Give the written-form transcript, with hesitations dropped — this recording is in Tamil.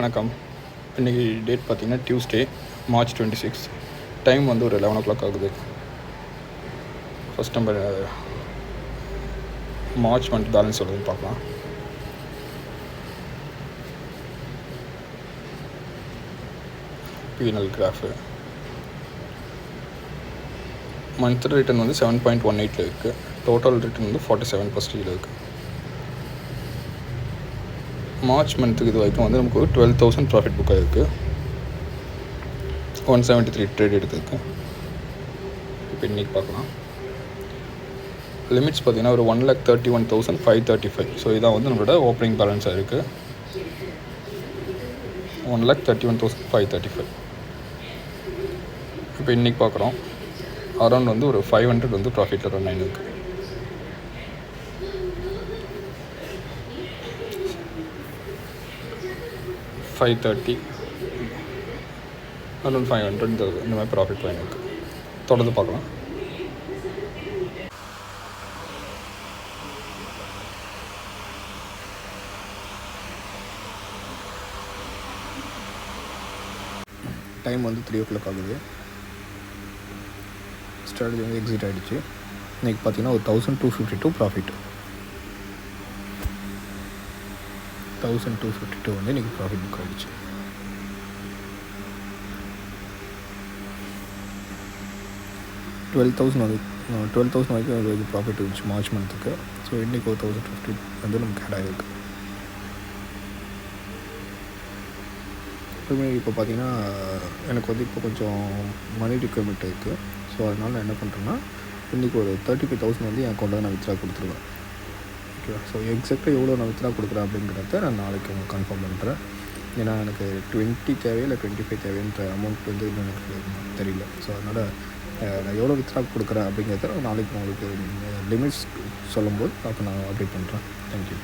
வணக்கம். இன்றைக்கி டேட் பார்த்திங்கன்னா டியூஸ்டே March 26. டைம் வந்து ஒரு 11 o'clock ஆகுது. ஃபஸ்ட் நம்ம மார்ச் மந்த் பேலன்ஸ் வருதுன்னு பார்க்கலாம். பிஎன்எல் கிராஃபு மந்த்லி ரிட்டர்ன் வந்து 7.18 இருக்குது. டோட்டல் ரிட்டர்ன் வந்து 47% இருக்குது. மார்ச் மந்த்துக்கு இது வரைக்கும் வந்து நமக்கு 12,000 ப்ராஃபிட் புக் ஆகிருக்கு. 173 ட்ரேட் எடுத்துருக்கு. இப்போ இன்றைக்கி பார்க்கலாம். லிமிட்ஸ் பார்த்திங்கன்னா ஒரு 1,31,535. ஸோ இதான் வந்து நம்மளோட ஓப்பனிங் பேலன்ஸாக இருக்குது. 1,31,535. இப்போ இன்றைக்கி பார்க்குறோம். அரௌண்ட் வந்து ஒரு 500 வந்து ப்ராஃபிட்டில் ரன் ஆகிருக்கு. $530 அரௌண்ட் 500 இந்த மாதிரி ப்ராஃபிட் பண்ணியிருக்கு. தொடர்ந்து பார்க்கலாம். டைம் வந்து 3 o'clock ஆகுது. ஸ்ட்ராட்டஜி வந்து எக்ஸிட் ஆகிடுச்சு. இன்றைக்கி பார்த்தீங்கன்னா ஒரு 1,252 ப்ராஃபிட். 1,252 வந்து இன்றைக்கி ப்ராஃபிட் புக் ஆகிடுச்சு. $12,000 வரைக்கும் ப்ராஃபிட் இருந்துச்சு மார்ச் மந்த்துக்கு. ஸோ இன்றைக்கி ஒரு 1,050 வந்து நமக்கு ஆட் ஆகிருக்கு. இப்போ பார்த்திங்கன்னா எனக்கு வந்து இப்போ கொஞ்சம் மணி ரிக்வயர்மெண்ட் இருக்குது. ஸோ அதனால் நான் என்ன பண்ணுறேன்னா இன்றைக்கி ஒரு 35,000 வந்து என் அக்கௌண்ட்டில் நான் வித்ட்ரா கொடுத்துருவேன். ஓகேவா? ஸோ எக்ஸாக்டாக எவ்வளோ நான் வித்ட்ரா கொடுக்குறேன் அப்படிங்கிறத நான் நாளைக்கு உங்களுக்கு கன்ஃபார்ம் பண்ணுறேன். ஏன்னா எனக்கு 20 தேவையா இல்லை 25 தேவைன்ற அமௌண்ட் வந்து இன்னும் எனக்கு தெரியல. ஸோ அதனால் நான் எவ்வளோ வித்ட்ரா கொடுக்குறேன் அப்படிங்கிறத நாளைக்கு உங்களுக்கு லிமிட்ஸ் சொல்லும்போது அப்போ நான் அப்டேட் பண்ணுறேன். தேங்க்யூ.